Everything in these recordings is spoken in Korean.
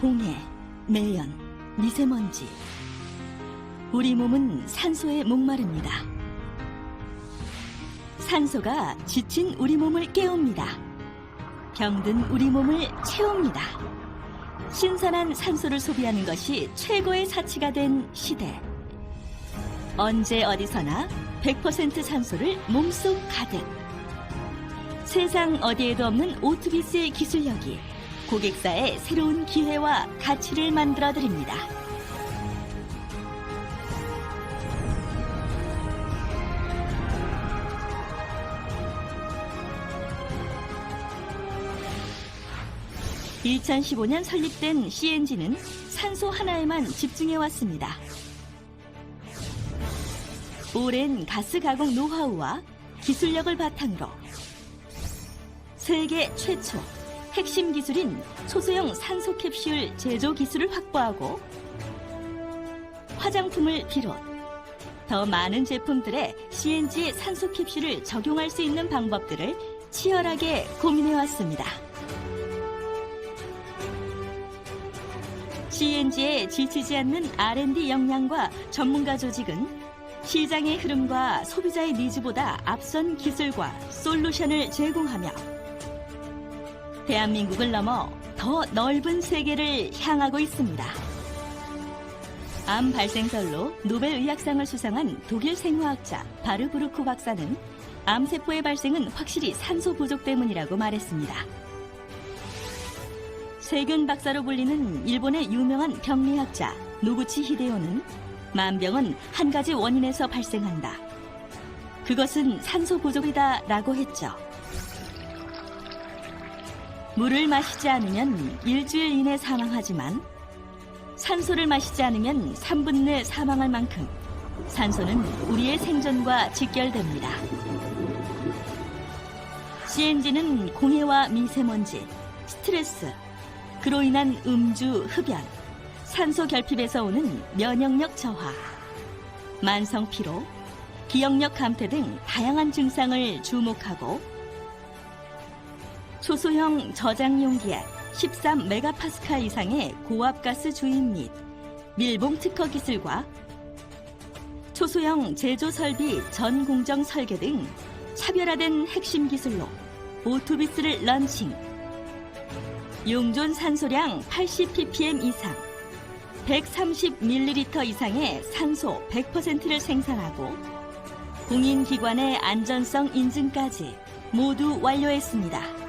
공해, 매연, 미세먼지. 우리 몸은 산소에 목마릅니다. 산소가 지친 우리 몸을 깨웁니다. 병든 우리 몸을 채웁니다. 신선한 산소를 소비하는 것이 최고의 사치가 된 시대. 언제 어디서나 100% 산소를 몸속 가득. 세상 어디에도 없는 오투비스의 기술력이 고객사의 새로운 기회와 가치를 만들어드립니다. (2015년) 설립된 CNG는 산소 하나에만 집중해왔습니다. 오랜 가스 가공 노하우와 기술력을 바탕으로 세계 최초 핵심 기술인 초소형 산소 캡슐 제조 기술을 확보하고 화장품을 비롯 더 많은 제품들에 CNG의 산소 캡슐을 적용할 수 있는 방법들을 치열하게 고민해왔습니다. CNG에 지치지 않는 R&D 역량과 전문가 조직은 시장의 흐름과 소비자의 니즈보다 앞선 기술과 솔루션을 제공하며 대한민국을 넘어 더 넓은 세계를 향하고 있습니다. 암 발생설로 노벨의학상을 수상한 독일 생화학자 바르부르크 박사는 암세포의 발생은 확실히 산소 부족 때문이라고 말했습니다. 세균 박사로 불리는 일본의 유명한 병리학자 노구치 히데오는 만병은 한 가지 원인에서 발생한다. 그것은 산소 부족이다 라고 했죠. 물을 마시지 않으면 일주일 이내 사망하지만 산소를 마시지 않으면 3분 내 사망할 만큼 산소는 우리의 생존과 직결됩니다. CNG는 공해와 미세먼지, 스트레스, 그로 인한 음주, 흡연, 산소 결핍에서 오는 면역력 저하, 만성 피로, 기억력 감퇴 등 다양한 증상을 주목하고 초소형 저장 용기에 13메가파스칼 이상의 고압가스 주입 및 밀봉 특허 기술과 초소형 제조 설비 전 공정 설계 등 차별화된 핵심 기술로 오투비스를 런칭. 용존 산소량 80ppm 이상, 130ml 이상의 산소 100%를 생산하고 공인기관의 안전성 인증까지 모두 완료했습니다.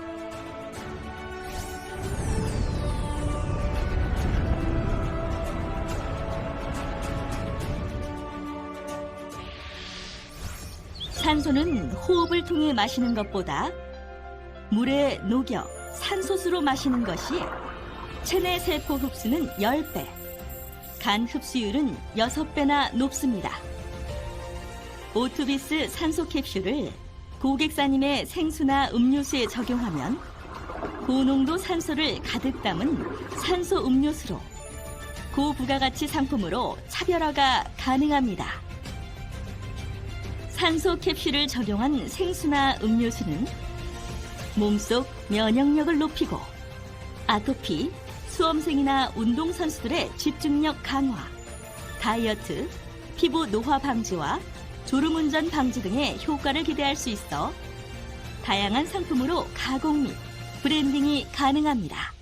산소는 호흡을 통해 마시는 것보다 물에 녹여 산소수로 마시는 것이 체내 세포 흡수는 10배, 간 흡수율은 6배나 높습니다. 오투비스 산소 캡슐을 고객사님의 생수나 음료수에 적용하면 고농도 산소를 가득 담은 산소 음료수로 고부가가치 상품으로 차별화가 가능합니다. 산소 캡슐을 적용한 생수나 음료수는 몸속 면역력을 높이고 아토피, 수험생이나 운동선수들의 집중력 강화, 다이어트, 피부 노화 방지와 졸음운전 방지 등의 효과를 기대할 수 있어 다양한 상품으로 가공 및 브랜딩이 가능합니다.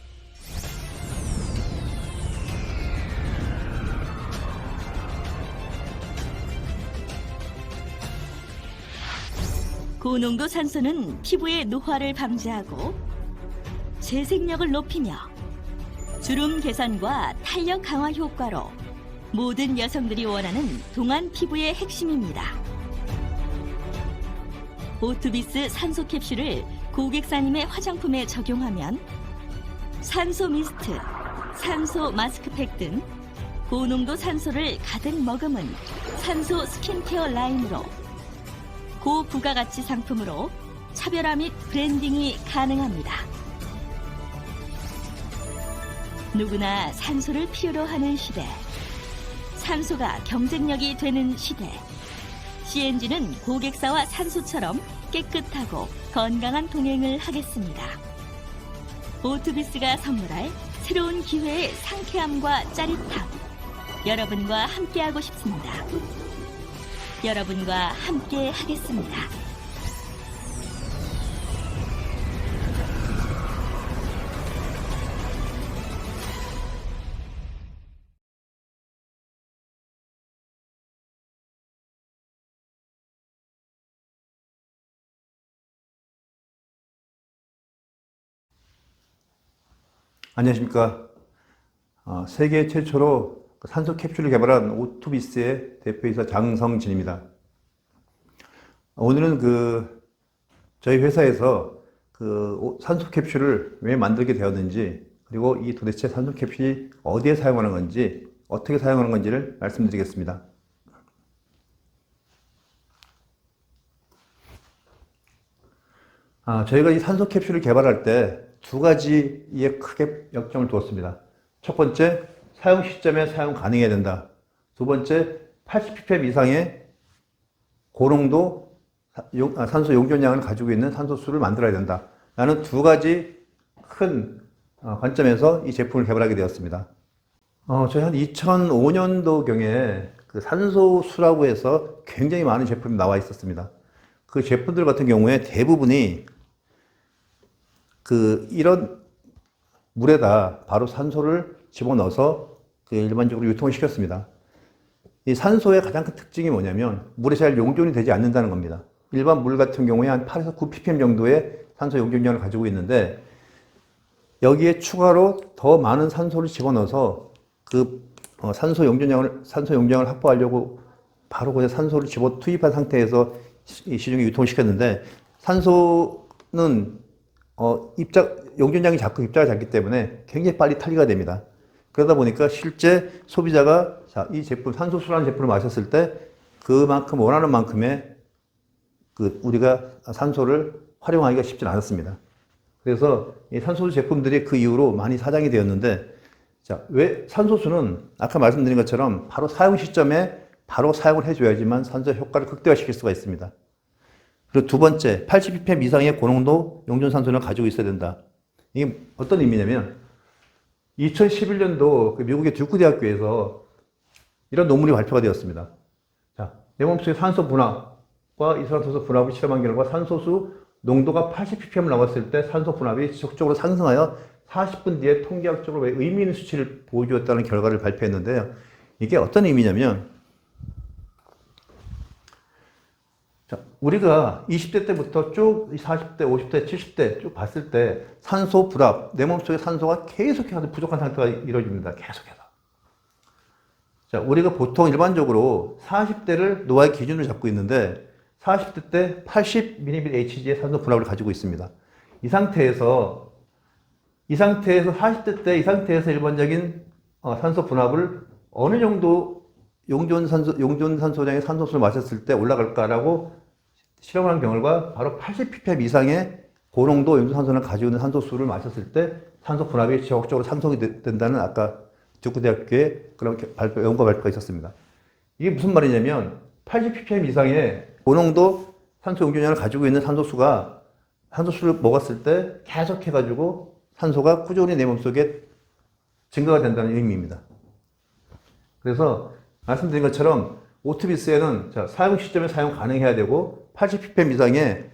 고농도 산소는 피부의 노화를 방지하고 재생력을 높이며 주름 개선과 탄력 강화 효과로 모든 여성들이 원하는 동안 피부의 핵심입니다. 오투비스 산소 캡슐을 고객사님의 화장품에 적용하면 산소 미스트, 산소 마스크팩 등 고농도 산소를 가득 머금은 산소 스킨케어 라인으로 고부가가치 상품으로 차별화 및 브랜딩이 가능합니다. 누구나 산소를 필요로 하는 시대, 산소가 경쟁력이 되는 시대. CNG는 고객사와 산소처럼 깨끗하고 건강한 동행을 하겠습니다. 오투비스가 선물할 새로운 기회의 상쾌함과 짜릿함. 여러분과 함께하고 싶습니다. 여러분과 함께 하겠습니다. 안녕하십니까. 세계 최초로 산소 캡슐을 개발한 오투비스의 대표이사 장성진입니다. 오늘은 저희 회사에서 산소 캡슐을 왜 만들게 되었는지, 그리고 이 도대체 산소 캡슐이 어디에 사용하는 건지, 어떻게 사용하는 건지를 말씀드리겠습니다. 저희가 이 산소 캡슐을 개발할 때 두 가지에 크게 역점을 두었습니다. 첫 번째, 사용 시점에 사용 가능해야 된다. 두 번째, 80ppm 이상의 고농도 산소 용존량을 가지고 있는 산소수를 만들어야 된다. 라는 두 가지 큰 관점에서 이 제품을 개발하게 되었습니다. 저희 한 2005년도경에 산소수라고 해서 굉장히 많은 제품이 나와 있었습니다. 그 제품들 같은 경우에 대부분이 이런 물에다 바로 산소를 집어넣어서 일반적으로 유통을 시켰습니다. 이 산소의 가장 큰 특징이 뭐냐면 물에 잘 용존이 되지 않는다는 겁니다. 일반 물 같은 경우에 한 8에서 9ppm 정도의 산소 용존량을 가지고 있는데, 여기에 추가로 더 많은 산소를 집어넣어서 산소 용존량을 확보하려고 바로 그냥 산소를 집어 투입한 상태에서 시중에 유통을 시켰는데, 산소는 용존량이 작고 입자가 작기 때문에 굉장히 빨리 탈리가 됩니다. 그러다 보니까 실제 소비자가 이 제품, 산소수라는 제품을 마셨을 때 그만큼 원하는 만큼의 우리가 산소를 활용하기가 쉽지 않았습니다. 그래서 이 산소수 제품들이 그 이후로 많이 사장이 되었는데, 왜 산소수는 아까 말씀드린 것처럼 바로 사용 시점에 바로 사용을 해줘야지만 산소 효과를 극대화시킬 수가 있습니다. 그리고 두 번째, 80ppm 이상의 고농도 용존산소를 가지고 있어야 된다. 이게 어떤 의미냐면 2011년도 미국의 듀크 대학교에서 이런 논문이 발표가 되었습니다. 내 몸속의 산소 분압과 이산화탄소 분압을 실험한 결과 산소수 농도가 80ppm 나왔을 때 산소 분압이 지속적으로 상승하여 40분 뒤에 통계학적으로 의미 있는 수치를 보여주었다는 결과를 발표했는데요. 이게 어떤 의미냐면, 우리가 20대 때부터 쭉 40대, 50대, 70대 쭉 봤을 때 산소 불압, 내 몸속에 산소가 계속해서 부족한 상태가 이루어집니다. 계속해서. 우리가 보통 일반적으로 40대를 노화의 기준으로 잡고 있는데 40대 때 80mHg의 산소 분압을 가지고 있습니다. 이 상태에서 40대 때 이 상태에서 일반적인 산소 분압을 어느 정도 용존산소량의 산소수를 마셨을 때 올라갈까라고 실험을 한 결과 바로 80ppm 이상의 고농도 용존산소를 가지고 있는 산소수를 마셨을 때 산소 분압이 지속적으로 상승이 된다는 아까 듀크 대학교의 그런 연구 발표가 있었습니다. 이게 무슨 말이냐면 80ppm 이상의 고농도 산소 용존량을 가지고 있는 산소수를 먹었을 때 계속해가지고 산소가 꾸준히 내 몸속에 증가가 된다는 의미입니다. 그래서 말씀드린 것처럼 오투비스에는 사용 시점에 사용 가능해야 되고 80ppm 이상의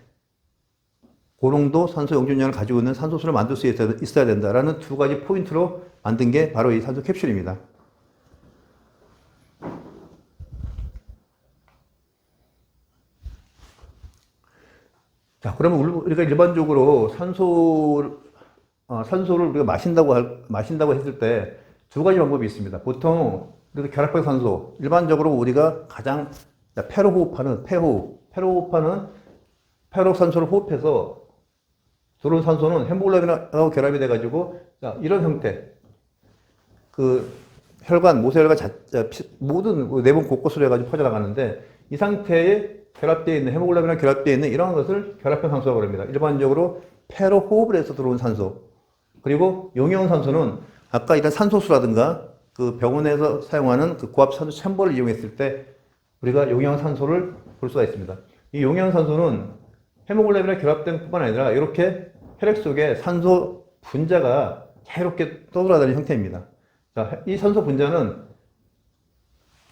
고농도 산소 용존량을 가지고 있는 산소수를 만들 수 있어야 된다라는 두 가지 포인트로 만든 게 바로 이 산소 캡슐입니다. 그러면 우리가 일반적으로 산소를 우리가 마신다고 했을 때 두 가지 방법이 있습니다. 보통 결합형 산소, 일반적으로 우리가 가장 폐로호흡하는 폐로산소를 호흡해서 들어온 산소는 헤모글로빈하고 결합이 돼가지고 이런 형태, 혈관, 모세혈관 모든 내분 곳곳으로 해가지고 퍼져나가는데, 이 상태에 결합되어 있는 헤모글로빈이랑 결합되어 있는 이런 것을 결합형 산소라고 합니다. 일반적으로 폐로 호흡을 해서 들어온 산소. 그리고 용이온 산소는 아까 이런 산소수라든가 병원에서 사용하는 고압 산소 챔버를 이용했을 때 우리가 용이온 산소를 볼 수가 있습니다. 이 용이온 산소는 헤모글로빈이랑 결합된 뿐만 아니라 이렇게 혈액 속에 산소 분자가 자유롭게 떠돌아다니는 형태입니다. 자, 이 산소 분자는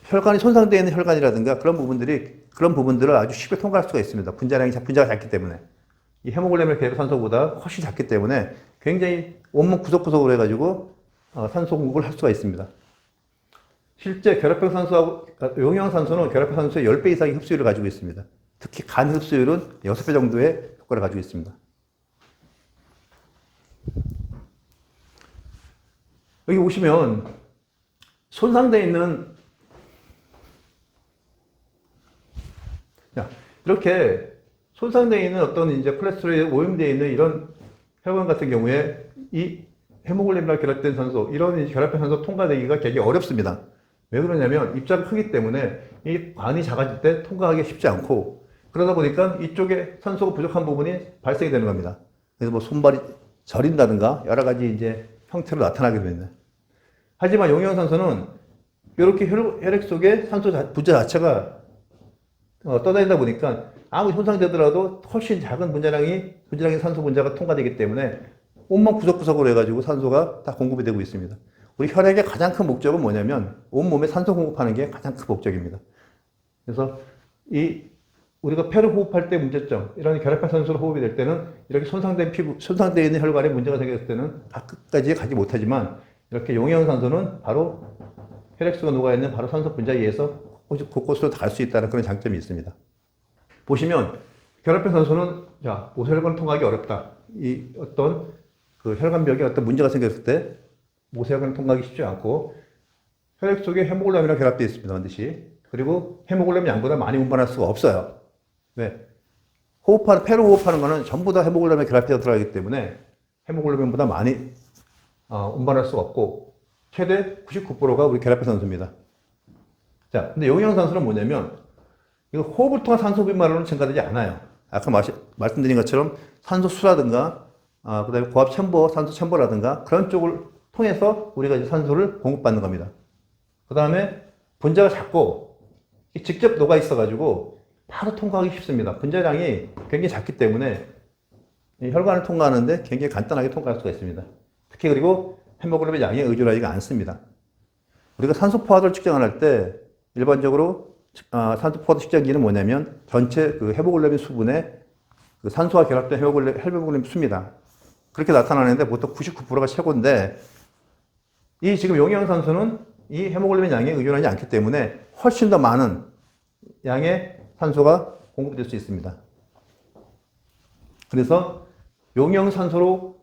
혈관이 손상되어 있는 혈관이라든가 그런 부분들을 아주 쉽게 통과할 수가 있습니다. 분자가 작기 때문에. 이 헤모글로빈 계획 산소보다 훨씬 작기 때문에 굉장히 온몸 구석구석으로 해가지고 산소 공급을 할 수가 있습니다. 실제 결합형 산소하고 용형 산소는 결합형 산소의 10배 이상의 흡수율을 가지고 있습니다. 특히 간 흡수율은 6배 정도의 효과를 가지고 있습니다. 여기 보시면 손상되어 있는 이렇게 손상되어 있는 어떤 이제 콜레스테롤에 오염되어 있는 이런 혈관 같은 경우에 이 헤모글로빈이랑 결합된 산소, 이런 결합된 산소 통과되기가 되게 어렵습니다. 왜 그러냐면 입자가 크기 때문에 이 관이 작아질 때 통과하기 쉽지 않고, 그러다 보니까 이쪽에 산소가 부족한 부분이 발생이 되는 겁니다. 그래서 뭐 손발이 저린다든가 여러 가지 이제 형태로 나타나게 됩니다. 하지만 용이형산소는 이렇게 혈액 속에 산소 분자 자체가 떠다니다 보니까 아무 손상되더라도 훨씬 작은 분자량의 산소 분자가 통과되기 때문에 온몸 구석구석으로 해가지고 산소가 다 공급이 되고 있습니다. 우리 혈액의 가장 큰 목적은 뭐냐면 온몸에 산소 공급하는 게 가장 큰 목적입니다. 그래서 우리가 폐를 호흡할 때 문제점, 이런 결합형 산소로 호흡이 될 때는 이렇게 손상되어 있는 혈관에 문제가 생겼을 때는 끝까지 가지 못하지만, 이렇게 용이형 산소는 바로 혈액수가 녹아있는 바로 산소 분자에 의해서 곳곳으로 갈 수 있다는 그런 장점이 있습니다. 보시면 결합형 산소는 모세혈관을 통과하기 어렵다. 이 어떤 그 혈관벽에 어떤 문제가 생겼을 때 모세혈관을 통과하기 쉽지 않고, 혈액 속에 헤모글로빈이랑 결합되어 있습니다. 반드시. 그리고 헤모글로빈 양보다 많이 운반할 수가 없어요. 왜? 폐로 호흡하는 거는 전부 다 헤모글로빈에 결합되어 들어가기 때문에 헤모글로빈보다 많이 운반할 수가 없고, 최대 99%가 우리 결합형 산소입니다. 자, 근데 용이형 산소는 뭐냐면, 이거 호흡을 통한 산소 분말로는 증가되지 않아요. 아까 말씀드린 것처럼 산소수라든가, 그 다음에 고압 챔버, 산소 챔버라든가 그런 쪽을 통해서 우리가 이제 산소를 공급받는 겁니다. 그 다음에 분자가 작고 직접 녹아 있어가지고 바로 통과하기 쉽습니다. 분자량이 굉장히 작기 때문에 혈관을 통과하는데 굉장히 간단하게 통과할 수가 있습니다. 특히 그리고 헤모글로빈 양에 의존하지가 않습니다. 우리가 산소 포화도를 측정을 할 때 일반적으로 산소 포화도 측정기는 뭐냐면 전체 그 헤모글로빈 수분에 그 산소와 결합된 헤모글로빈 수입니다. 그렇게 나타나는데 보통 99%가 최고인데, 이 지금 용이형 산소는 이 헤모글로빈 양에 의존하지 않기 때문에 훨씬 더 많은 양의 산소가 공급될 수 있습니다. 그래서 용이형 산소를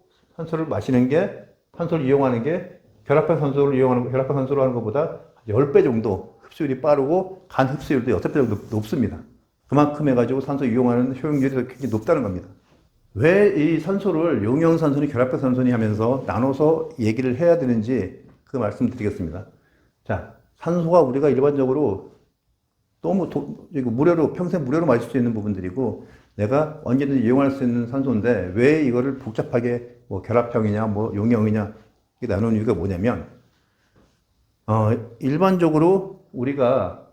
이용하는 게 결합형 산소로 하는 것보다 10배 정도 흡수율이 빠르고 간 흡수율도 6배 정도 높습니다. 그만큼 해가지고 산소 이용하는 효용률이 굉장히 높다는 겁니다. 왜 이 산소를 용이형 산소니 결합형 산소니 하면서 나눠서 얘기를 해야 되는지 그 말씀드리겠습니다. 자, 산소가 우리가 일반적으로 너무 평생 무료로 마실 수 있는 부분들이고, 내가 언제든지 이용할 수 있는 산소인데 왜 이거를 복잡하게 결합형이냐 용이형이냐 나누는 이유가 뭐냐면, 일반적으로 우리가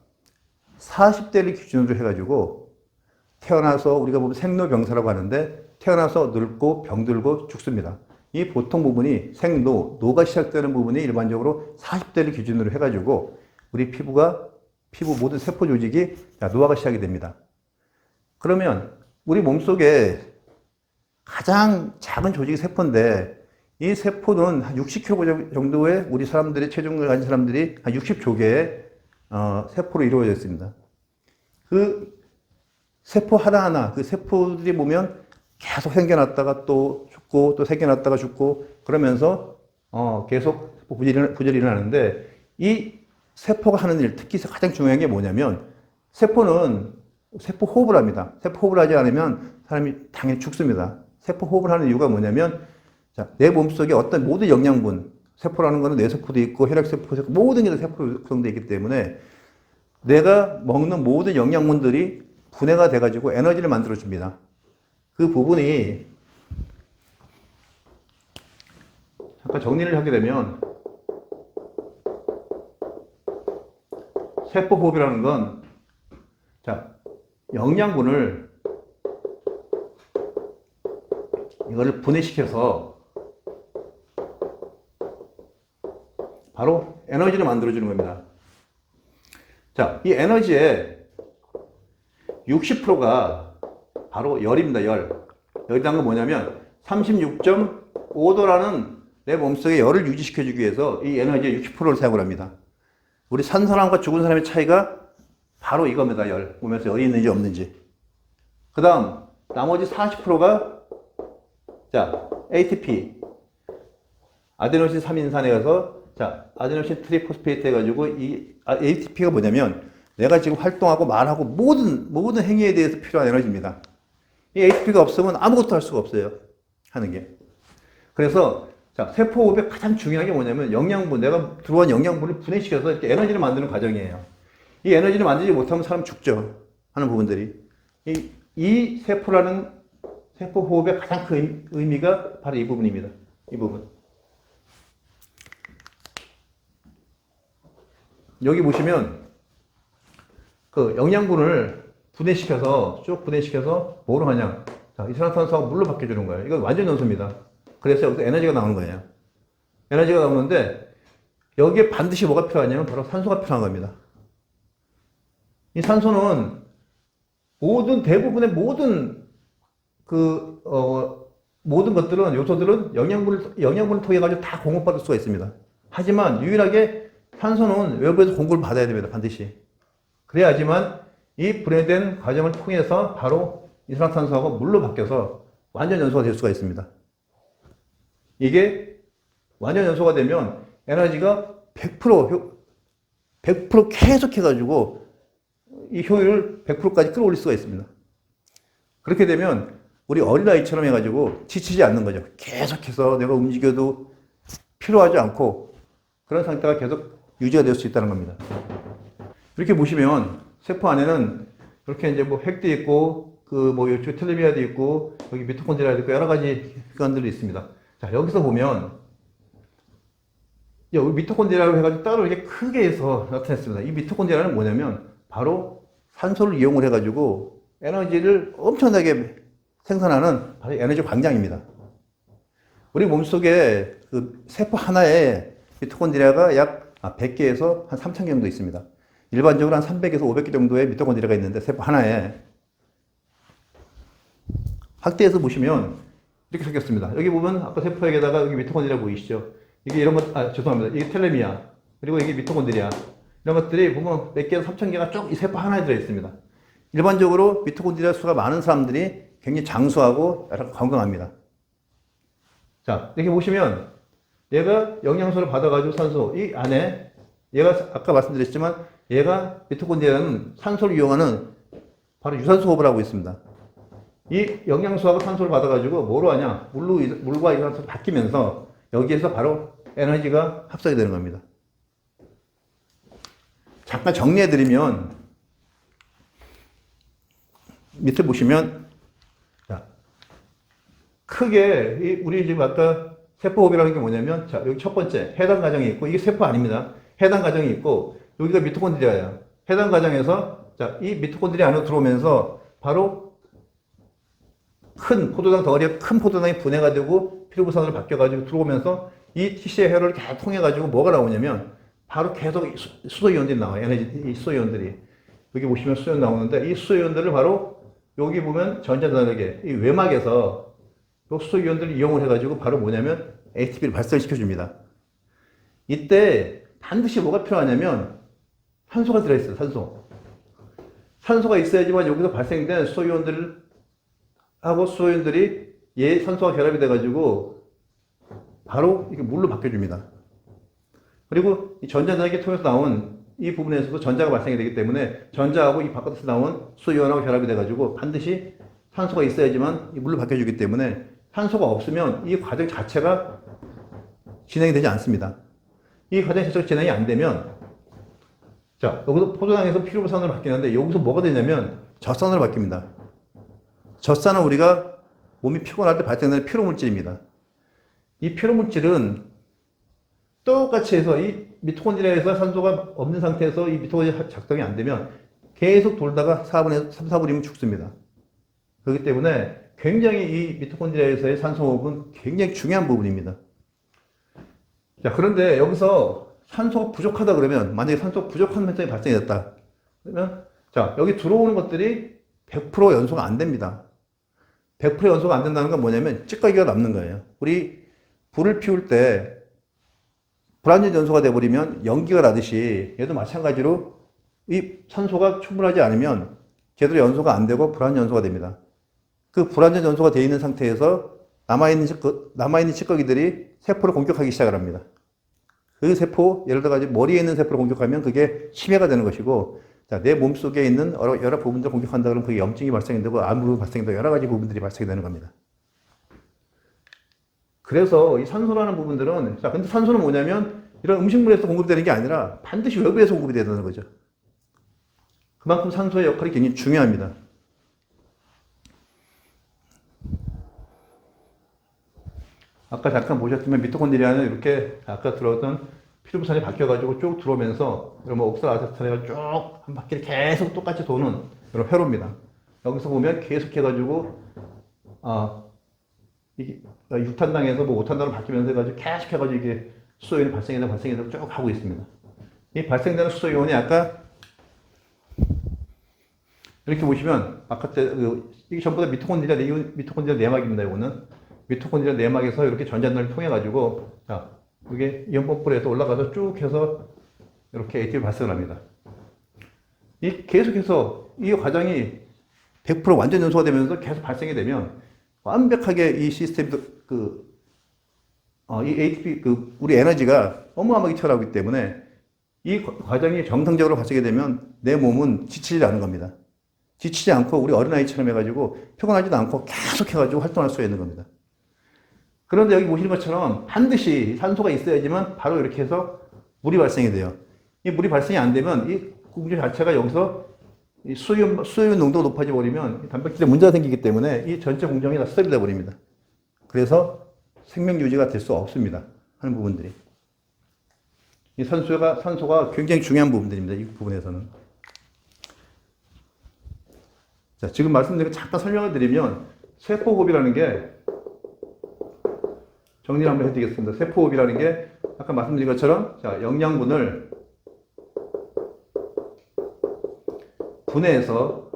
40대를 기준으로 해가지고 태어나서 우리가 보면 생로병사라고 하는데, 태어나서 늙고 병들고 죽습니다. 이 보통 부분이 노가 시작되는 부분이 일반적으로 40대를 기준으로 해가지고 우리 피부 모든 세포 조직이 노화가 시작이 됩니다. 그러면 우리 몸속에 가장 작은 조직이 세포인데, 이 세포는 한 60kg 정도의 우리 사람들의 체중을 가진 사람들이 한 60조 개의 세포로 이루어져 있습니다. 그 세포 하나하나, 그 세포들이 보면 계속 생겨났다가 또 죽고 또 생겨났다가 죽고 그러면서 계속 부절이 일어나는데, 이 세포가 하는 일, 특히 가장 중요한 게 뭐냐면, 세포는 세포 호흡을 합니다. 세포 호흡을 하지 않으면 사람이 당연히 죽습니다. 세포 호흡을 하는 이유가 뭐냐면, 내 몸속에 어떤 모든 영양분, 세포라는 거는 뇌세포도 있고 혈액세포, 모든 게 다 세포로 구성되어 있기 때문에 내가 먹는 모든 영양분들이 분해가 돼가지고 에너지를 만들어줍니다. 그 부분이 잠깐 정리를 하게 되면, 세포 호흡이라는 건 영양분을 이거를 분해시켜서 바로 에너지를 만들어주는 겁니다. 자, 이 에너지의 60%가 바로 열입니다. 열이란 건 뭐냐면 36.5도라는 내 몸속에 열을 유지시켜주기 위해서 이 에너지의 60%를 사용을 합니다. 우리 산 사람과 죽은 사람의 차이가 바로 이겁니다. 열. 몸에서 열이 있는지 없는지. 그 다음 나머지 40%가 자 ATP 아데노신 3인산에 가서 자 아데노신 트리포스페이트 해가지고 이 ATP가 뭐냐면 내가 지금 활동하고 말하고 모든 행위에 대해서 필요한 에너지입니다. 이 ATP가 없으면 아무것도 할 수가 없어요. 하는 게. 그래서 자 세포 호흡에 가장 중요한 게 뭐냐면 영양분, 내가 들어온 영양분을 분해시켜서 이렇게 에너지를 만드는 과정이에요. 이 에너지를 만들지 못하면 사람 죽죠. 하는 부분들이. 이 세포라는 세포 호흡의 가장 큰 의미가 바로 이 부분입니다. 이 부분. 여기 보시면 그 영양분을 쭉 분해시켜서 뭐로 하냐. 자, 이산화탄소하고 물로 바뀌어주는 거예요. 이건 완전 연소입니다. 그래서 여기서 에너지가 나오는 거예요. 에너지가 나오는데 여기에 반드시 뭐가 필요하냐면 바로 산소가 필요한 겁니다. 이 산소는 대부분의 모든 것들은, 요소들은 영양분을 통해 가지고 다 공급받을 수가 있습니다. 하지만 유일하게 산소는 외부에서 공급을 받아야 됩니다. 반드시. 그래야지만 이 분해된 과정을 통해서 바로 이산화탄소하고 물로 바뀌어서 완전 연소가 될 수가 있습니다. 이게 완전 연소가 되면 에너지가 100% 계속 해가지고 이 효율을 100%까지 끌어올릴 수가 있습니다. 그렇게 되면 우리 어린아이처럼 해가지고 지치지 않는 거죠. 계속해서 내가 움직여도 필요하지 않고 그런 상태가 계속 유지가 될 수 있다는 겁니다. 이렇게 보시면 세포 안에는 이렇게 이제 뭐 핵도 있고 이쪽 텔레미아도 있고 여기 미토콘드리아도 있고 여러 가지 기관들이 있습니다. 자, 여기서 보면 여기 미토콘드리아라고 해가지고 따로 이렇게 크게 해서 나타냈습니다. 이 미토콘드리아는 뭐냐면 바로 산소를 이용을 해가지고 에너지를 엄청나게 생산하는 바로 에너지 광장입니다. 우리 몸속에 그 세포 하나에 미토콘드리아가 약 100개에서 한 3,000개 정도 있습니다. 일반적으로 한 300에서 500개 정도의 미토콘드리아가 있는데 세포 하나에 확대해서 보시면 이렇게 생겼습니다. 여기 보면 아까 세포에다가 여기 미토콘드리아 보이시죠? 이게 이런 것, 죄송합니다. 이게 텔레미아. 그리고 이게 미토콘드리아. 이런 것들이 보면 몇 개에서 3,000개가 쭉 이 세포 하나에 들어있습니다. 일반적으로 미토콘드리아 수가 많은 사람들이 굉장히 장수하고 건강합니다. 자, 이렇게 보시면 얘가 영양소를 받아가지고 산소, 이 안에 얘가 아까 말씀드렸지만 얘가 미토콘드리아는 산소를 이용하는 바로 유산소 호흡을 하고 있습니다. 이 영양소하고 산소를 받아가지고 뭐로 하냐? 물과 이산소로 바뀌면서 여기에서 바로 에너지가 합성이 되는 겁니다. 잠깐 정리해드리면 밑에 보시면 자, 크게 우리 지금 아까 세포호흡이라는 게 뭐냐면 자, 여기 첫 번째 해당 과정이 있고 이게 세포 아닙니다. 해당 과정이 있고 여기가 미토콘드리아예요. 해당 과정에서 자, 이 미토콘드리아 안으로 들어오면서 바로 큰 포도당 덩어리에 큰 포도당이 분해가 되고 피로부산으로 바뀌어가지고 들어오면서 이 TC의 회로를 계속 통해가지고 뭐가 나오냐면 바로 계속 수소이온들이 나와요. 이 수소이온들이. 여기 보시면 수소이온 나오는데 이 수소이온들을 바로 여기 보면 전자전력에 이 외막에서 이 수소이온들을 이용을 해가지고 바로 뭐냐면 ATP를 발생시켜줍니다. 이때 반드시 뭐가 필요하냐면 산소가 들어있어요. 산소가 있어야지만 여기서 발생된 수소이온들을 하고 수소이온들이 얘 산소와 결합이 돼가지고 바로 이렇게 물로 바뀌어줍니다. 그리고 이 전자전력이 통해서 나온 이 부분에서도 전자가 발생이 되기 때문에 전자하고 이 바깥에서 나온 수소이온하고 결합이 돼가지고 반드시 산소가 있어야지만 이 물로 바뀌어주기 때문에 산소가 없으면 이 과정 자체가 진행이 되지 않습니다. 이 과정 자체가 진행이 안 되면 자, 여기서 포도당에서 피로부산으로 바뀌는데 여기서 뭐가 되냐면 젖산으로 바뀝니다. 젖산은 우리가 몸이 피곤할 때 발생되는 피로물질입니다. 이 피로물질은 똑같이 해서 이 미토콘드리아에서 산소가 없는 상태에서 이 미토콘드리아 작동이 안 되면 계속 돌다가 4분의 3, 4분이면 죽습니다. 그렇기 때문에 굉장히 이 미토콘드리아에서의 산소 호흡은 굉장히 중요한 부분입니다. 자, 그런데 여기서 산소가 부족하다 그러면, 만약에 산소가 부족한 현상이 발생이 됐다. 그러면, 자, 여기 들어오는 것들이 100% 연소가 안 됩니다. 100% 연소가 안 된다는 건 뭐냐면, 찌꺼기가 남는 거예요. 우리 불을 피울 때, 불완전 연소가 돼버리면 연기가 나듯이, 얘도 마찬가지로 이 산소가 충분하지 않으면 제대로 연소가 안 되고 불완전 연소가 됩니다. 그 불완전 연소가 되어 있는 상태에서 남아있는 찌꺼기들이 세포를 공격하기 시작을 합니다. 그 세포, 예를 들어 가지고 머리에 있는 세포를 공격하면 그게 치매가 되는 것이고, 자, 내 몸속에 있는 여러 부분들을 공격한다 그러면 그게 염증이 발생이 되고 암으로 발생이 되고 여러 가지 부분들이 발생이 되는 겁니다. 그래서 이 산소라는 부분들은, 자, 근데 산소는 뭐냐면 이런 음식물에서 공급되는 게 아니라 반드시 외부에서 공급이 되는 거죠. 그만큼 산소의 역할이 굉장히 중요합니다. 아까 잠깐 보셨지만 미토콘드리아는 이렇게 아까 들어왔던 피루부산이 바뀌어가지고 쭉 들어오면서 이런 옥살아세탄에가 쭉 한 바퀴를 계속 똑같이 도는 이런 회로입니다. 여기서 보면 계속 해가지고 이게 6탄당에서 뭐 5탄당으로 바뀌면서 해가지고 계속 해가지고 이게 수소이온이 발생해서 쭉 하고 있습니다. 이 발생되는 수소이온이 아까 이렇게 보시면 아까 이게 전부 다 미토콘드리아 내막입니다. 이거는 미토콘드리아 내막에서 이렇게 전자전을 통해 가지고 자 이게 이온 펌프에서 올라가서 쭉 해서 이렇게 ATP를 발생을 합니다. 이 계속해서 이 과정이 100% 완전 연소가 되면서 계속 발생이 되면 완벽하게 이 시스템도 이 ATP 우리 에너지가 어마어마하게 튀어나오기 때문에 이 과정이 정상적으로 발생이 되면 내 몸은 지치지 않은 겁니다. 지치지 않고 우리 어린아이처럼 해가지고 피곤하지도 않고 계속 해가지고 활동할 수 있는 겁니다. 그런데 여기 보시는 것처럼 반드시 산소가 있어야지만 바로 이렇게 해서 물이 발생이 돼요. 이 물이 발생이 안 되면 이 공기 자체가 여기서 이 수소이온 농도가 높아져 버리면 단백질에 문제가 생기기 때문에 이 전체 공정이 다 스톱이 돼 버립니다. 그래서 생명 유지가 될 수 없습니다. 하는 부분들이. 이 산소가 굉장히 중요한 부분들입니다. 이 부분에서는. 자, 지금 말씀드린 거 잠깐 설명을 드리면 세포호흡이라는 게 정리를 한번 해드리겠습니다. 세포호흡이라는 게 아까 말씀드린 것처럼 자, 영양분을 분해해서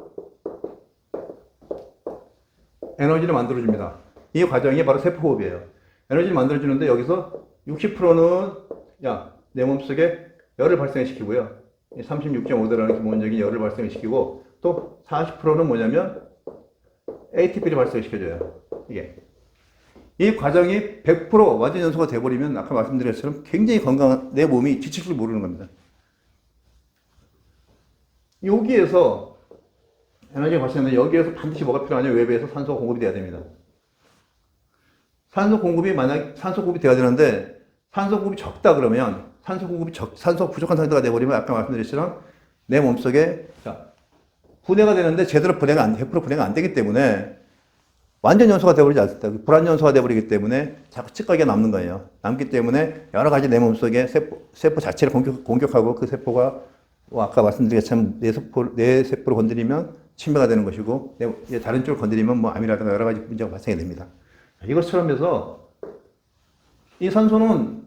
에너지를 만들어줍니다. 이 과정이 바로 세포호흡이에요. 에너지를 만들어주는데 여기서 60%는 내 몸속에 열을 발생시키고요. 36.5도라는 기본적인 열을 발생시키고 또 40%는 뭐냐면 ATP를 발생시켜줘요. 이 과정이 100% 완전 연소가 돼버리면 아까 말씀드린 것처럼 굉장히 건강한 내 몸이 지칠 줄 모르는 겁니다. 여기에서 에너지가 발생하는데 여기에서 반드시 뭐가 필요하냐? 외부에서 산소가 공급이 돼야 됩니다. 산소 공급이 돼야 되는데 산소 공급이 적다 그러면 산소가 부족한 상태가 돼버리면 아까 말씀드렸처럼 내 몸속에 분해가 되는데 제대로 100% 분해가 안 되기 때문에 완전 연소가 돼버리지 않습니다. 불완전 연소가 돼버리기 때문에 자꾸 찌꺼기가 남는 거예요. 남기 때문에 여러 가지 내 몸속에 세포 자체를 공격하고 그 세포가 아까 말씀드린 것처럼 내 세포를 건드리면 치매가 되는 것이고 다른 쪽을 건드리면 뭐 암이라든가 여러 가지 문제가 발생이 됩니다. 이것처럼 해서 이 산소는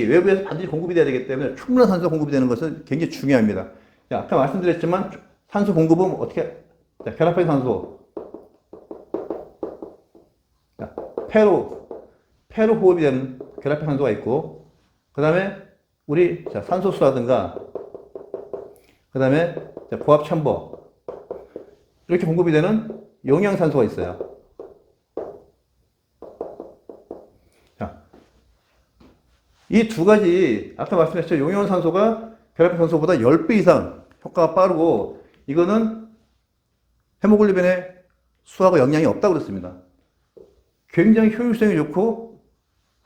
외부에서 반드시 공급이 돼야 되기 때문에 충분한 산소가 공급이 되는 것은 굉장히 중요합니다. 아까 말씀드렸지만 산소 공급은 어떻게 결합한 산소 폐로 호흡이 되는 결합형 산소가 있고 그 다음에 우리 산소수라든가 그 다음에 고압 첨보 이렇게 공급이 되는 용양산소가 있어요. 이 두 가지 아까 말씀하셨죠. 용양산소가 결합형 산소보다 10배 이상 효과가 빠르고 이거는 헤모글로빈의 수하고 영향이 없다고 그랬습니다. 굉장히 효율성이 좋고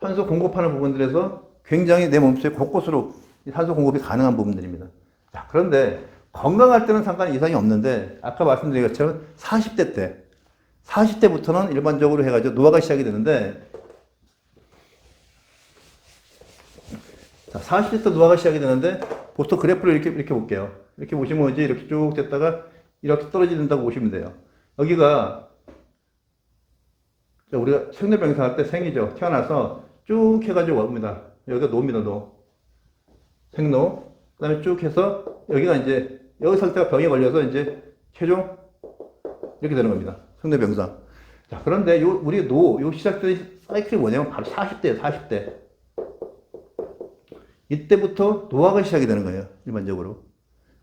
산소 공급하는 부분들에서 굉장히 내 몸속에 곳곳으로 산소 공급이 가능한 부분들입니다. 자, 그런데 건강할 때는 상관 이상이 없는데 아까 말씀드린 것처럼 40대부터는 일반적으로 해가지고 노화가 시작이 되는데 자, 40대 때 노화가 시작이 되는데 보통 그래프를 이렇게 볼게요. 이렇게 보시면 이제 이렇게 쭉 됐다가 이렇게 떨어진다고 보시면 돼요. 여기가 우리가 생로병사 할 때 생이죠. 태어나서 쭉 해가지고 옵니다. 여기가 노입니다, 노. 생노. 그 다음에 쭉 해서 여기가 이제 여기 상태가 병에 걸려서 이제 최종 이렇게 되는 겁니다. 생로병사. 자, 그런데 우리 요 시작된 사이클이 뭐냐면 바로 40대예요, 40대. 이때부터 노화가 시작이 되는 거예요, 일반적으로.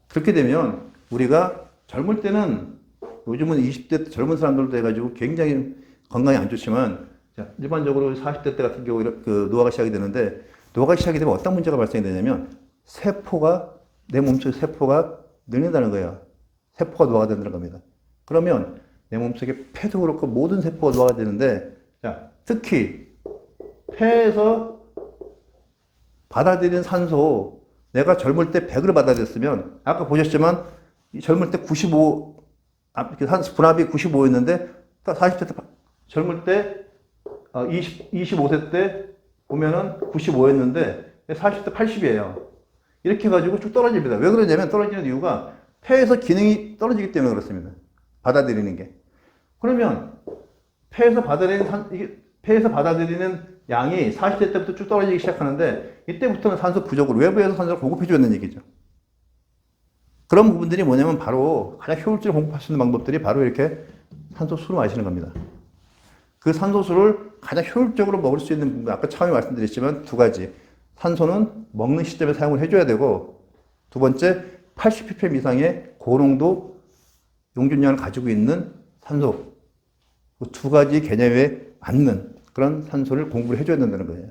그렇게 되면 우리가 젊을 때는 요즘은 20대 젊은 사람들도 해가지고 굉장히 건강이 안 좋지만 자, 일반적으로 40대 때 같은 경우 그 노화가 시작이 되는데 노화가 시작이 되면 어떤 문제가 발생이 되냐면 세포가 내 몸속의 세포가 늘린다는 거예요. 세포가 노화가 된다는 겁니다. 그러면 내 몸속에 폐도 그렇고 모든 세포가 노화가 되는데 자, 특히 폐에서 받아들이는 산소 내가 젊을 때 100을 받아들였으면 아까 보셨지만 젊을 때 95 산소 분압이 95였는데 40대 때 젊을 때 25세 때 보면은 95였는데 40대 80이에요. 이렇게 해가지고 쭉 떨어집니다. 왜 그러냐면 떨어지는 이유가 폐에서 기능이 떨어지기 때문에 그렇습니다. 받아들이는 게. 그러면 폐에서 받아들이는 양이 40대 때부터 쭉 떨어지기 시작하는데 이때부터는 산소 부족으로 외부에서 산소를 공급해주는 얘기죠. 그런 부분들이 뭐냐면 바로 가장 효율적으로 공급할 수 있는 방법들이 바로 이렇게 산소수를 마시는 겁니다. 그 산소수를 가장 효율적으로 먹을 수 있는 부분, 아까 처음에 말씀드렸지만 두 가지. 산소는 먹는 시점에 사용을 해줘야 되고, 두 번째, 80ppm 이상의 고농도 용준량을 가지고 있는 산소. 그 두 가지 개념에 맞는 그런 산소를 공급을 해줘야 된다는 거예요.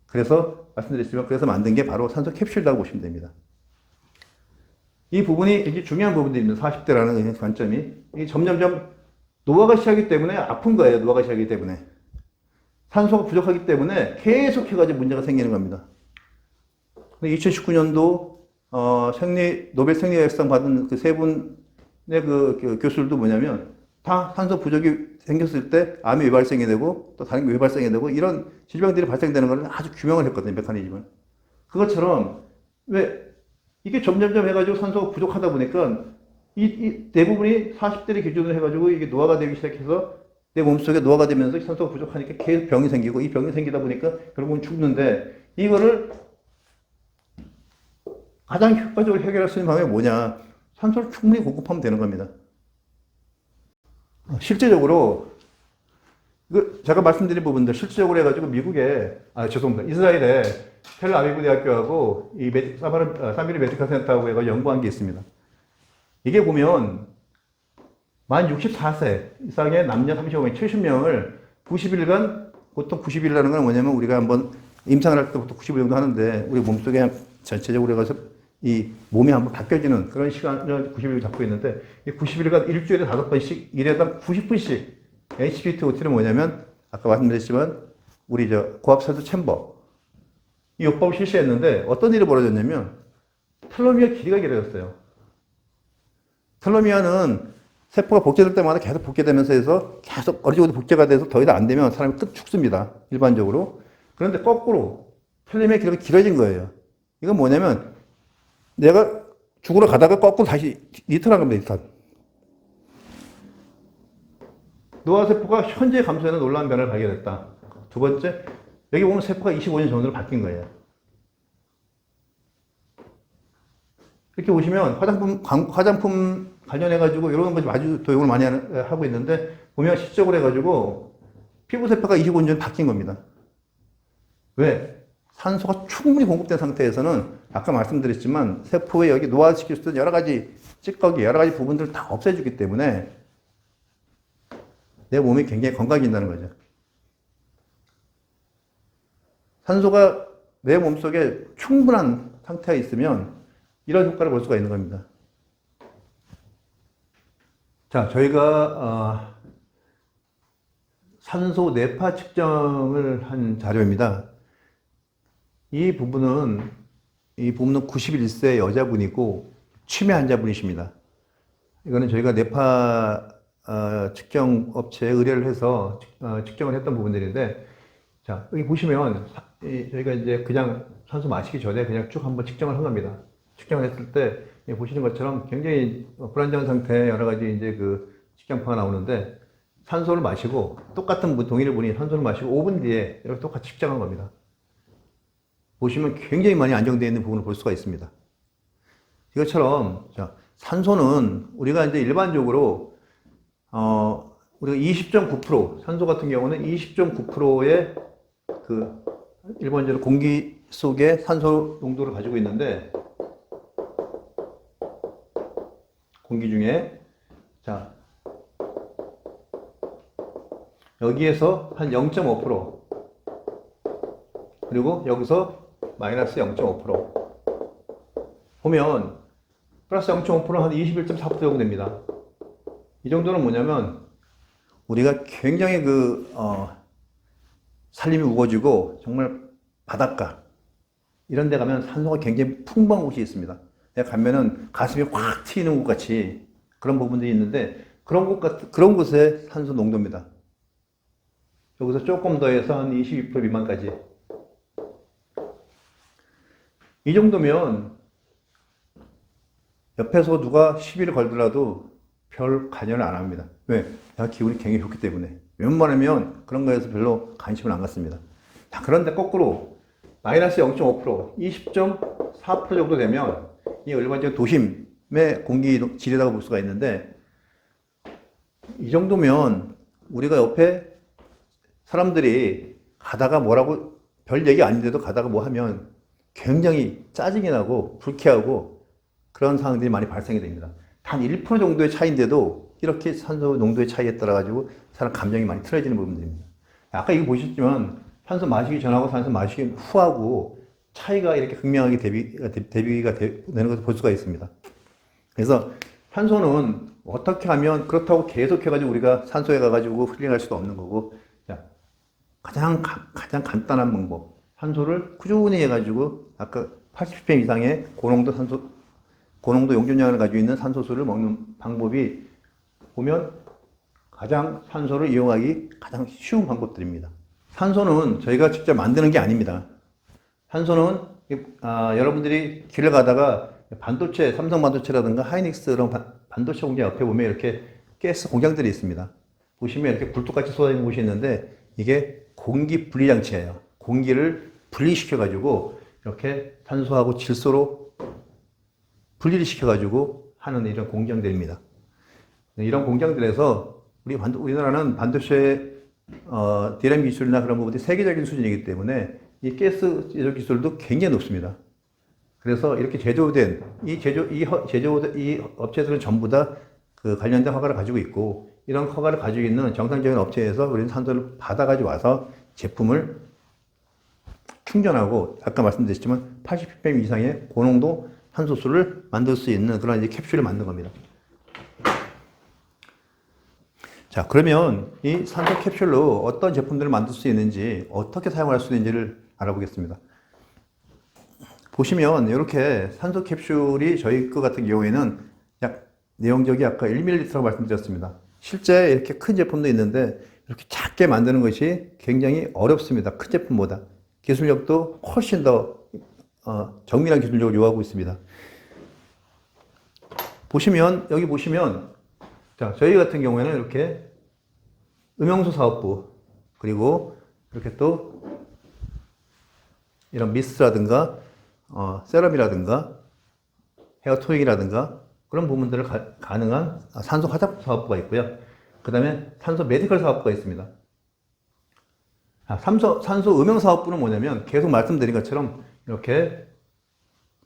그래서 말씀드렸지만, 그래서 만든 게 바로 산소 캡슐이라고 보시면 됩니다. 이 부분이 이게 중요한 부분들입니다. 40대라는 관점이. 이게 점점점 노화가 시작하기 때문에 아픈 거예요. 노화가 시작하기 때문에. 산소가 부족하기 때문에 계속해가지고 문제가 생기는 겁니다. 2019년도 노벨 생리의학상 받은 그 세 분의 그 교수들도 뭐냐면 다 산소 부족이 생겼을 때 암이 왜 발생이 되고 또 다른 게 왜 발생이 되고 이런 질병들이 발생되는 걸 아주 규명을 했거든요. 메커니즘을. 그것처럼 왜 이게 점점점 해가지고 산소가 부족하다 보니까 이 대부분이 40대를 기준으로 해가지고 이게 노화가 되기 시작해서 내 몸속에 노화가 되면서 산소가 부족하니까 계속 병이 생기고 이 병이 생기다 보니까 결국은 죽는데 이거를 가장 효과적으로 해결할 수 있는 방법이 뭐냐? 산소를 충분히 공급하면 되는 겁니다. 실제적으로 제가 말씀드린 부분들 실제적으로 해가지고 미국에 죄송합니다. 이스라엘에 텔아비브 대학교하고 이 사마리 메디컬 센터하고 해가 연구한 게 있습니다. 이게 보면 만 64세 이상의 남녀 35명, 70명을 90일간 보통 90일이라는 건 뭐냐면 우리가 한번 임상을 할 때부터 90일 정도 하는데 우리 몸속에 전체적으로 해서 이 몸이 한번 바뀌어지는 그런 시간을 90일을 잡고 있는데 이 90일간 일주일에 5번씩 1회당 90분씩 HBT-OT는 뭐냐면 아까 말씀드렸지만 우리 고압산소 챔버 이 요법을 실시했는데 어떤 일이 벌어졌냐면 텔로미어 길이가 길어졌어요. 텔로미어는 세포가 복제될 때마다 계속 복제되면서 해서 계속 어느 정도 복제가 돼서 더 이상 안 되면 사람이 끝 죽습니다. 일반적으로. 그런데 거꾸로 텔로미어 길이가 길어진 거예요. 이건 뭐냐면 내가 죽으러 가다가 거꾸로 다시 리턴한 겁니다. 리턴. 노화세포가 현재 감소에는 놀라운 변화를 발견했다. 두 번째, 여기 보면 세포가 25년 전으로 바뀐 거예요. 이렇게 보시면 화장품 관련해가지고 이런 거 아주 도용을 많이 하고 있는데 보면 실적으로 해가지고 피부세포가 25년 전에 바뀐 겁니다. 왜? 산소가 충분히 공급된 상태에서는 아까 말씀드렸지만 세포에 여기 노화시킬 수 있는 여러 가지 찌꺼기, 여러 가지 부분들을 다 없애주기 때문에 내 몸이 굉장히 건강해진다는 거죠. 산소가 내 몸속에 충분한 상태가 있으면 이런 효과를 볼 수가 있는 겁니다. 자, 저희가 산소 뇌파 측정을 한 자료입니다. 이 부분은 91세 여자분이고 치매 환자분이십니다. 이거는 저희가 뇌파 측정 업체에 의뢰를 해서 측정을 했던 부분들인데, 자, 여기 보시면 저희가 이제 그냥 산소 마시기 전에 그냥 쭉 한번 측정을 한 겁니다. 측정을 했을 때 보시는 것처럼 굉장히 불안정한 상태에 여러 가지 이제 그 측정파가 나오는데 산소를 마시고 똑같은 동일의 분이 산소를 마시고 5분 뒤에 이렇게 똑같이 측정한 겁니다. 보시면 굉장히 많이 안정되어 있는 부분을 볼 수가 있습니다. 이것처럼 자, 산소는 우리가 이제 일반적으로 우리가 20.9% 산소 같은 경우는 20.9%의 그 일반적으로 공기 속에 산소 농도를 가지고 있는데 공기 중에 자 여기에서 한 0.5% 그리고 여기서 마이너스 0.5% 보면 플러스 0.5%는 한 21.4% 정도 됩니다. 이 정도는 뭐냐면 우리가 굉장히 산림이 우거지고 정말 바닷가 이런 데 가면 산소가 굉장히 풍부한 곳이 있습니다. 내가 가면은 가슴이 확 트이는 곳 같이 그런 부분들이 있는데 그런 곳의 산소 농도입니다. 여기서 조금 더해서 한 22% 미만까지. 이 정도면 옆에서 누가 시비를 걸더라도 별 관여를 안 합니다. 왜? 내가 기분이 굉장히 좋기 때문에. 웬만하면 그런 거에서 별로 관심을 안 갖습니다. 자, 그런데 거꾸로 마이너스 0.5%, 20.4% 정도 되면 이 일반적인 도심의 공기 질이라고 볼 수가 있는데 이 정도면 우리가 옆에 사람들이 가다가 뭐라고 별 얘기 아닌데도 가다가 뭐 하면 굉장히 짜증이 나고 불쾌하고 그런 상황들이 많이 발생이 됩니다. 단 1% 정도의 차이인데도 이렇게 산소 농도의 차이에 따라 가지고 사람 감정이 많이 틀어지는 부분들입니다. 아까 이거 보셨지만 산소 마시기 전하고 산소 마시기 후하고 차이가 이렇게 극명하게 대비가 되는 것을 볼 수가 있습니다. 그래서 산소는 어떻게 하면 그렇다고 계속해가지고 우리가 산소에 가가지고 힐링할 수도 없는 거고 자, 가장 간단한 방법 산소를 꾸준히 해가지고 아까 80ppm 이상의 고농도 용존량을 가지고 있는 산소수를 먹는 방법이 보면 가장 산소를 이용하기 가장 쉬운 방법들입니다. 산소는 저희가 직접 만드는 게 아닙니다. 산소는 여러분들이 길을 가다가 반도체, 삼성 반도체라든가 하이닉스 이런 반도체 공장 옆에 보면 이렇게 가스 공장들이 있습니다. 보시면 이렇게 굴뚝같이 쏟아지는 곳이 있는데 이게 공기 분리 장치예요. 공기를 분리시켜가지고 이렇게 산소하고 질소로 분리를 시켜가지고 하는 이런 공장들입니다. 이런 공장들에서 우리나라는 반도체 DRAM 기술이나 그런 부분들이 세계적인 수준이기 때문에 이 가스 제조 기술도 굉장히 높습니다. 그래서 이렇게 제조된 이 업체들은 전부 다 그 관련된 허가를 가지고 있고 이런 허가를 가지고 있는 정상적인 업체에서 우리는 산소를 받아가지고 와서 제품을 충전하고 아까 말씀드렸지만 80ppm 이상의 고농도 산소수를 만들 수 있는 그런 이제 캡슐을 만든 겁니다. 자, 그러면 이 산소 캡슐로 어떤 제품들을 만들 수 있는지 어떻게 사용할 수 있는지를 알아보겠습니다. 보시면 이렇게 산소 캡슐이 저희 거 같은 경우에는 약 내용적이 아까 1ml라고 말씀드렸습니다. 실제 이렇게 큰 제품도 있는데 이렇게 작게 만드는 것이 굉장히 어렵습니다. 큰 제품보다. 기술력도 훨씬 더 정밀한 기술력을 요하고 있습니다. 여기 보시면 자, 저희 같은 경우에는 이렇게 음용수 사업부 그리고 이렇게 또 이런 미스트라든가 세럼이라든가 헤어 토닉이라든가 그런 부분들을 가능한 산소 화장품 사업부가 있고요. 그 다음에 산소 메디컬 사업부가 있습니다. 산소 음용 사업부는 뭐냐면 계속 말씀드린 것처럼 이렇게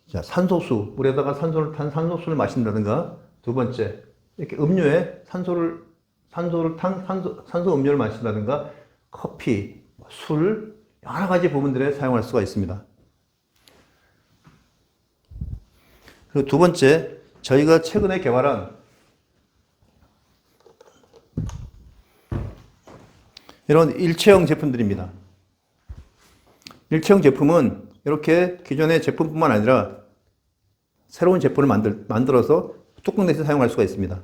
산소수, 물에다가 탄 산소수를 마신다든가 두 번째 이렇게 음료에 산소 음료를 마신다든가 커피, 술 여러 가지 부분들에 사용할 수가 있습니다. 그리고 두 번째 저희가 최근에 개발한 이런 일체형 제품들입니다. 일체형 제품은 이렇게 기존의 제품뿐만 아니라 새로운 제품을 만들어서 뚜껑 내서 사용할 수가 있습니다.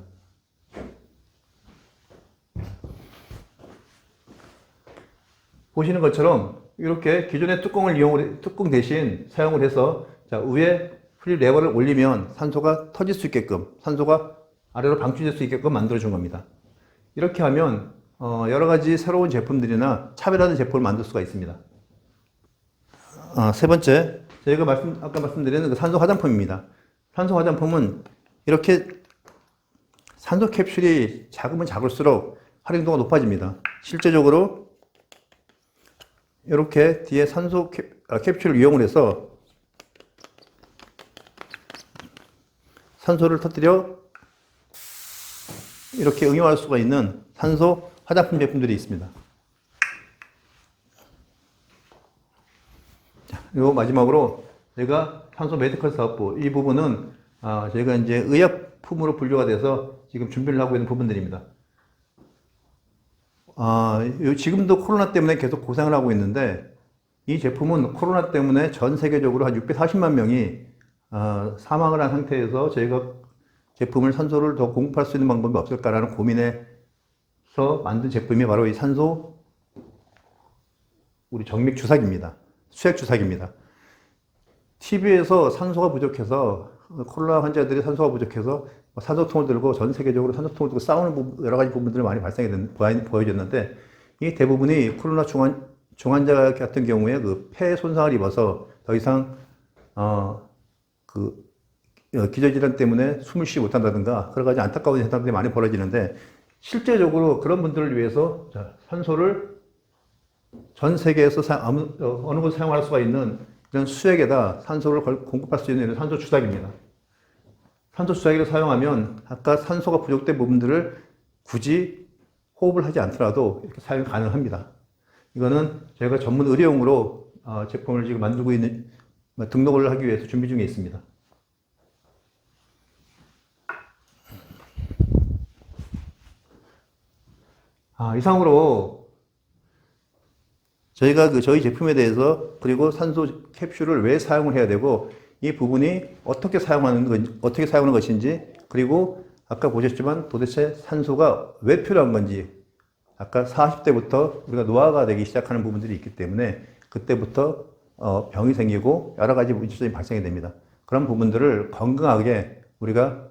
보시는 것처럼 이렇게 기존의 뚜껑 대신 사용을 해서 위에 풀 레버를 올리면 산소가 터질 수 있게끔 산소가 아래로 방출될 수 있게끔 만들어 준 겁니다. 이렇게 하면 여러 가지 새로운 제품들이나 차별화된 제품을 만들 수가 있습니다. 세 번째, 저희가 아까 말씀드린 그 산소 화장품입니다. 산소 화장품은 이렇게 산소 캡슐이 작으면 작을수록 활용도가 높아집니다. 실제적으로 이렇게 뒤에 산소 캡슐을 이용을 해서 산소를 터뜨려 이렇게 응용할 수가 있는 산소 화장품 제품들이 있습니다. 그리고 마지막으로 저희가 산소 메디컬 사업부 이 부분은 저희가 이제 의약품으로 분류가 돼서 지금 준비를 하고 있는 부분들입니다. 지금도 코로나 때문에 계속 고생을 하고 있는데 이 제품은 코로나 때문에 전 세계적으로 한 640만 명이 사망을 한 상태에서 저희가 제품을 산소를 더 공급할 수 있는 방법이 없을까라는 고민에서 만든 제품이 바로 이 산소 우리 정맥 주사기입니다. 수액 주사기입니다. TV에서 산소가 부족해서 코로나 환자들이 산소가 부족해서 산소통을 들고 전 세계적으로 산소통을 들고 싸우는 여러 가지 부분들이 많이 보여졌는데 이 대부분이 코로나 중환자 같은 경우에 그 폐 손상을 입어서 더 이상 기저질환 때문에 숨을 쉬지 못한다든가 여러 가지 안타까운 현상들이 많이 벌어지는데 실제적으로 그런 분들을 위해서 산소를 전 세계에서 어느 곳 사용할 수가 있는 이런 수액에다 산소를 공급할 수 있는 이런 산소 주사기입니다. 산소 주사기를 사용하면 아까 산소가 부족된 부분들을 굳이 호흡을 하지 않더라도 이렇게 사용 가능합니다. 이거는 저희가 전문 의료용으로 제품을 지금 만들고 있는 등록을 하기 위해서 준비 중에 있습니다. 이상으로 저희가 저희 제품에 대해서 그리고 산소 캡슐을 왜 사용을 해야 되고 이 부분이 어떻게 사용하는 것인지 그리고 아까 보셨지만 도대체 산소가 왜 필요한 건지 아까 40대부터 우리가 노화가 되기 시작하는 부분들이 있기 때문에 그때부터 병이 생기고 여러 가지 문제점이 발생이 됩니다. 그런 부분들을 건강하게 우리가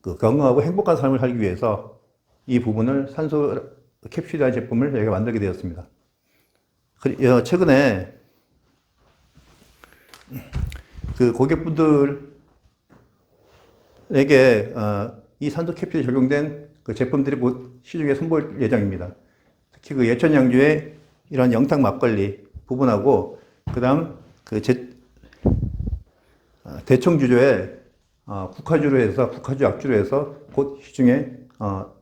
건강하고 행복한 삶을 살기 위해서 이 부분을 산소 캡슐이라는 제품을 저희가 만들게 되었습니다. 최근에 그 고객분들에게 이 산소 캡슐이 적용된 그 제품들이 곧 시중에 선보일 예정입니다. 특히 그 예천 양주의 이런 영탁 막걸리 부분하고 그다음 대청주조의 국화주로 해서 국화주 약주로 해서 곧 시중에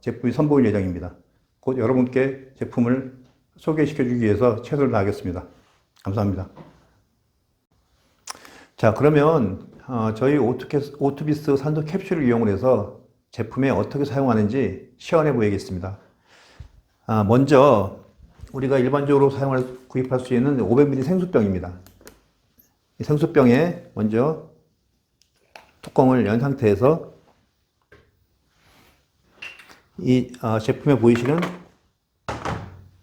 제품이 선보일 예정입니다. 곧 여러분께 제품을 소개시켜 주기 위해서 최선을 다하겠습니다. 감사합니다. 자, 그러면 저희 오투비스 산소 캡슐을 이용해서 제품에 어떻게 사용하는지 시연해 보이겠습니다. 먼저 우리가 일반적으로 구입할 수 있는 500ml 생수병입니다. 이 생수병에 먼저 뚜껑을 연 상태에서 이 제품에 보이시는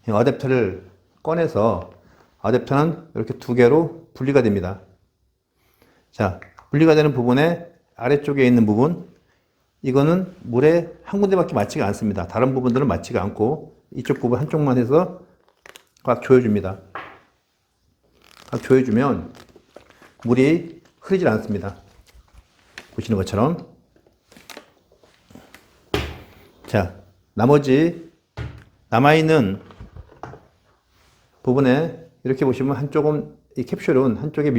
어댑터를 꺼내서 어댑터는 이렇게 두 개로 분리가 됩니다. 자, 분리가 되는 부분에 아래쪽에 있는 부분 이거는 물에 한 군데밖에 맞지가 않습니다. 다른 부분들은 맞지가 않고 이쪽 부분 한쪽만 해서 꽉 조여줍니다. 꽉 조여주면 물이 흐르질 않습니다. 보시는 것처럼. 자, 나머지 남아있는 부분에 이렇게 보시면 한쪽은 이 캡슐은 한쪽에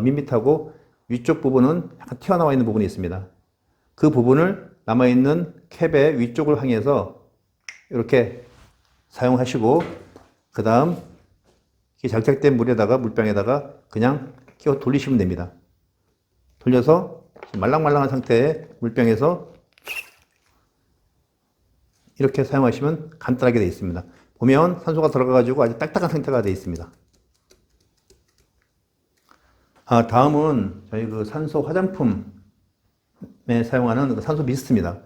밋밋하고 위쪽 부분은 약간 튀어나와 있는 부분이 있습니다. 그 부분을 남아있는 캡의 위쪽을 향해서 이렇게 사용하시고 그 다음 장착된 물병에다가 그냥 끼워 돌리시면 됩니다. 돌려서 말랑말랑한 상태의 물병에서 이렇게 사용하시면 간단하게 되어 있습니다. 보면 산소가 들어가가지고 아주 딱딱한 상태가 되어 있습니다. 다음은 저희 그 산소 화장품에 사용하는 그 산소 미스트입니다.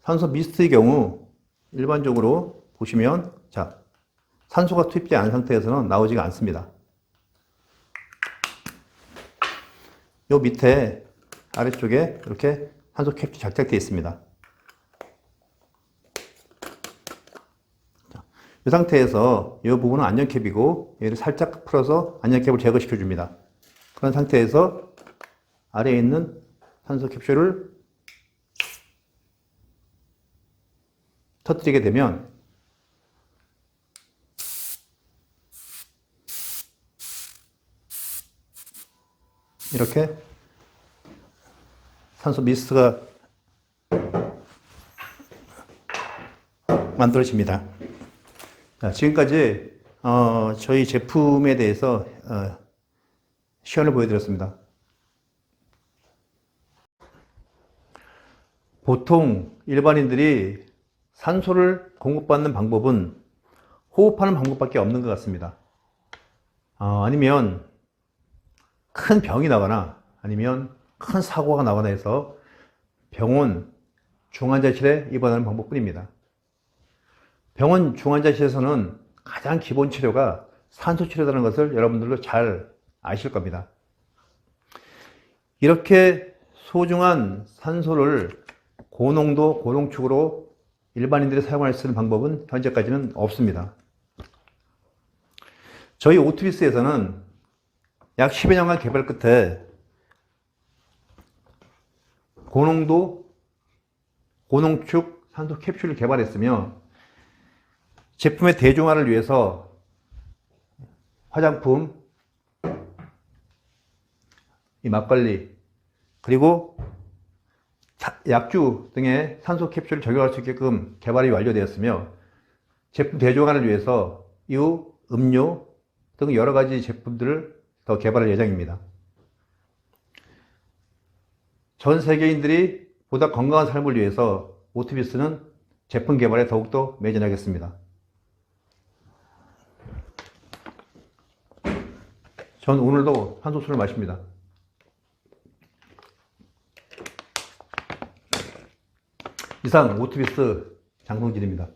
산소 미스트의 경우 일반적으로 보시면 자, 산소가 투입되지 않은 상태에서는 나오지가 않습니다. 요 밑에 아래쪽에 이렇게 산소 캡슐이 장착되어 있습니다. 이 상태에서 이 부분은 안전캡이고 얘를 살짝 풀어서 안전캡을 제거시켜 줍니다. 그런 상태에서 아래에 있는 산소 캡슐을 터뜨리게 되면 이렇게 산소 미스트가 만들어집니다. 자, 지금까지 저희 제품에 대해서 시연을 보여드렸습니다. 보통 일반인들이 산소를 공급받는 방법은 호흡하는 방법밖에 없는 것 같습니다. 아니면 큰 병이 나거나 아니면 큰 사고가 나거나 해서 병원 중환자실에 입원하는 방법뿐입니다. 병원 중환자실에서는 가장 기본 치료가 산소 치료라는 것을 여러분들도 잘 아실 겁니다. 이렇게 소중한 산소를 고농도, 고농축으로 일반인들이 사용할 수 있는 방법은 현재까지는 없습니다. 저희 오투비스에서는 약 10여 년간 개발 끝에 고농도, 고농축 산소 캡슐을 개발했으며 제품의 대중화를 위해서 화장품, 이 막걸리, 그리고 약주 등의 산소 캡슐을 적용할 수 있게끔 개발이 완료되었으며 제품 대중화를 위해서 이후 음료 등 여러 가지 제품들을 더 개발할 예정입니다. 전 세계인들이 보다 건강한 삶을 위해서 오투비스는 제품 개발에 더욱더 매진하겠습니다. 전 오늘도 산소술을 마십니다. 이상 오투비스 장성진입니다.